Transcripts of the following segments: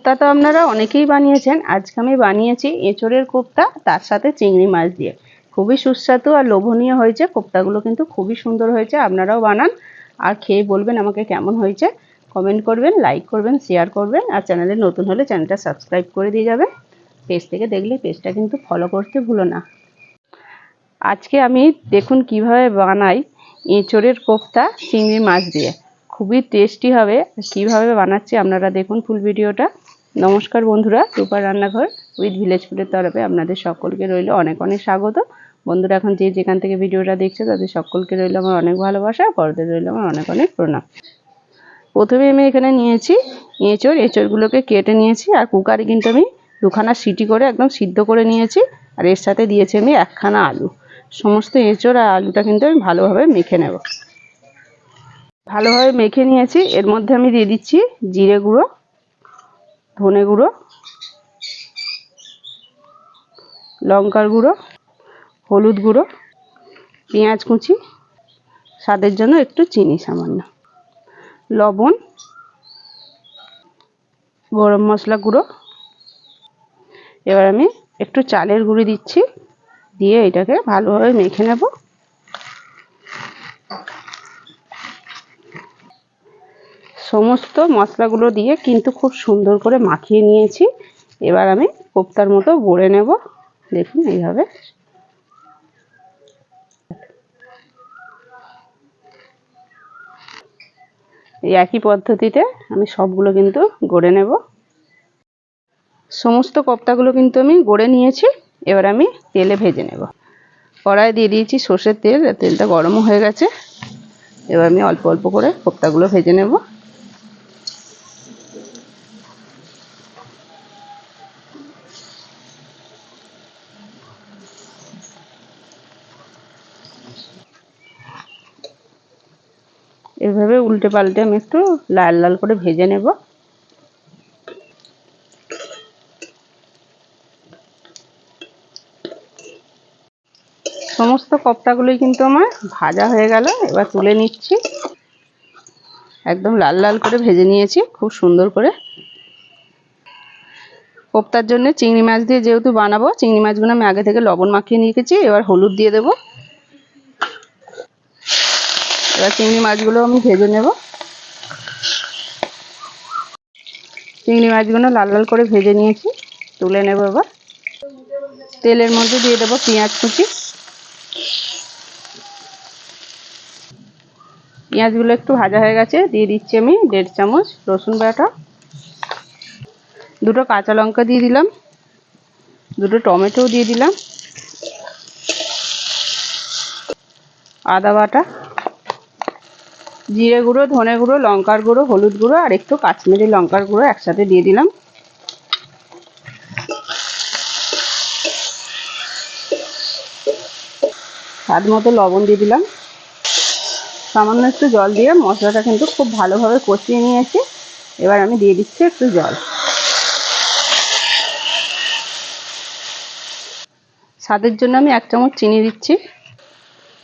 কোপ্তা তো আপনারা অনেকেই বানিয়েছেন, আজকে আমি বানিয়েছি এঁচোড়ের কোপ্তা, তার সাথে চিংড়ি মাছ দিয়ে। খুবই সুস্বাদু আর লোভনীয় হয়েছে। কোপ্তাগুলো কিন্তু খুবই সুন্দর হয়েছে। আপনারাও বানান আর খেয়ে বলবেন আমাকে কেমন হয়েছে। কমেন্ট করবেন, লাইক করবেন, শেয়ার করবেন, আর চ্যানেলে নতুন হলে চ্যানেলটা সাবস্ক্রাইব করে দিয়ে যাবেন। পেজ থেকে দেখলে পেজটা কিন্তু ফলো করতে ভুলো না। আজকে আমি দেখুন কিভাবে বানাই এঁচোড়ের কোপ্তা চিংড়ি মাছ দিয়ে। খুবই টেস্টি হবে। কিভাবে বানাচ্ছি আপনারা দেখুন ফুল ভিডিওটা। নমস্কার বন্ধুরা, রূপার রান্নাঘর উইথ ভিলেজ ফুডের তরফে আপনাদের সকলকে রইল অনেক অনেক স্বাগত। বন্ধুরা এখন যে যেখান থেকে ভিডিওটা দেখছে তাদের সকলকে রইল আমার অনেক ভালোবাসা, বড়দের রইল আমার অনেক অনেক প্রণাম। প্রথমে আমি এখানে নিয়েছি এঁচোড়গুলোকে কেটে নিয়েছি, আর কুকারে কিন্তু আমি দুখানা সিটি করে একদম সিদ্ধ করে নিয়েছি। আর এর সাথে দিয়েছি আমি একখানা আলু। সমস্ত এঁচোড় আর আলুটা কিন্তু আমি ভালোভাবে মেখে নেব। ভালোভাবে মেখে নিয়েছি। এর মধ্যে আমি দিয়ে দিচ্ছি জিরে গুঁড়ো, ধনে গুঁড়ো, লঙ্কার গুঁড়ো, হলুদ গুঁড়ো, পেঁয়াজ কুচি, স্বাদের জন্য একটু চিনি সামান্য, লবণ, গরম মশলা গুঁড়ো। এবার আমি একটু চালের গুঁড়ি দিচ্ছি, দিয়ে এটাকে ভালোভাবে মেখে নেব। সমস্ত মশলাগুলো দিয়ে কিন্তু খুব সুন্দর করে মাখিয়ে নিয়েছি। এবার আমি কোপ্তার মতো গড়ে নেব। দেখুন এইভাবে। এই একই পদ্ধতিতে আমি সবগুলো কিন্তু গড়ে নেব। সমস্ত কোপ্তাগুলো কিন্তু আমি গড়ে নিয়েছি। এবার আমি তেলে ভেজে নেব। কড়াই দিয়ে দিয়েছি সর্ষের তেল, তেলটা গরমও হয়ে গেছে। এবার আমি অল্প অল্প করে কোপ্তাগুলো ভেজে নেব। এভাবে উল্টে পাল্টে আমি একটু লাল লাল করে ভেজে নেব। সমস্ত কোপ্তাগুলোই কিন্তু আমার ভাজা হয়ে গেল। এবার তুলে নিচ্ছি। একদম লাল লাল করে ভেজে নিয়েছি খুব সুন্দর করে। কোপ্তার জন্য চিংড়ি মাছ দিয়ে যেহেতু বানাবো, চিংড়ি মাছগুলো আমি আগে থেকে লবণ মাখিয়ে নিয়েছি। এবার হলুদ দিয়ে দেব। এবার চিংড়ি মাছগুলো আমি ভেজে নেব। চিংড়ি মাছগুলো লাল লাল করে ভেজে নিয়েছি, তুলে নেব। এবার তেলের মধ্যে দিয়ে দেবো পেঁয়াজ কুচি। পেঁয়াজগুলো একটু ভাজা হয়ে গেছে, দিয়ে দিচ্ছি আমি 1.5 চামচ রসুন বাটা, 2টো কাঁচা লঙ্কা দিয়ে দিলাম, 2টো টমেটো দিয়ে দিলাম, আদা বাটা, জিরে গুঁড়ো, ধনে গুঁড়ো, লঙ্কার গুঁড়ো, হলুদ গুঁড়ো আর একটু কাশ্মীরি লঙ্কার গুঁড়ো একসাথে দিয়ে দিলাম। স্বাদ মতো লবণ দিয়ে দিলাম। সামান্য একটু জল দিয়ে মশলাটা কিন্তু খুব ভালোভাবে কষিয়ে নিয়েছি। এবার আমি দিয়ে দিচ্ছি একটু জল। স্বাদের জন্য আমি 1 চামচ চিনি দিচ্ছি।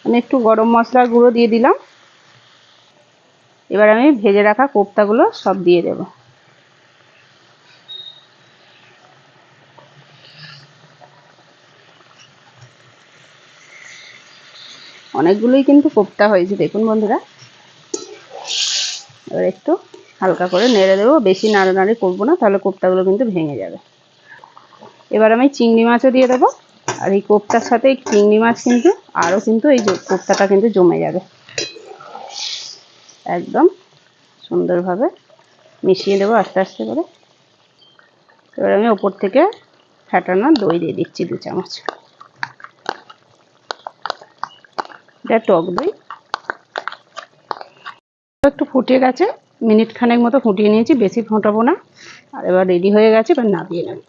আমি একটু গরম মশলার গুঁড়ো দিয়ে দিলাম। এবার আমি ভেজে রাখা কোপ্তাগুলো সব দিয়ে দেব। অনেকগুলোই কিন্তু কোপ্তা হয়েছে দেখুন বন্ধুরা। এবার একটু হালকা করে নেড়ে দেবো, বেশি নাড়ানাড়ি করবো না, তাহলে কোপ্তাগুলো কিন্তু ভেঙে যাবে। এবার আমি চিংড়ি মাছও দিয়ে দেবো। আর এই কোপ্তার সাথে এই চিংড়ি মাছ কিন্তু আরও কিন্তু এই কোপ্তাটা কিন্তু জমে যাবে। একদম সুন্দরভাবে মিশিয়ে দেবো আস্তে আস্তে করে। এবার আমি ওপর থেকে ফ্যাটানো দই দিয়ে দিচ্ছি 2 চামচ। এটা টক দই। একটু ফুটে গেছে, মিনিট খানেক মতো ফুটিয়ে নিয়েছি, বেশি ফোটাবো না। আর এবার রেডি হয়ে গেছে, এবার নামিয়ে নেব।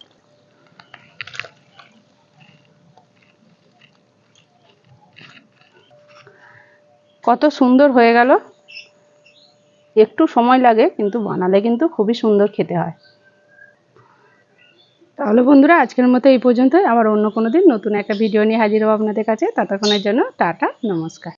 কত সুন্দর হয়ে গেল। একটু সময় লাগে, কিন্তু বানালে কিন্তু খুবই সুন্দর খেতে হয়। তাহলে বন্ধুরা আজকের মতো এই পর্যন্তই। আবার অন্য কোনো দিন নতুন একটা ভিডিও নিয়ে হাজির হবো আপনাদের কাছে। ততক্ষণের জন্য টাটা, নমস্কার।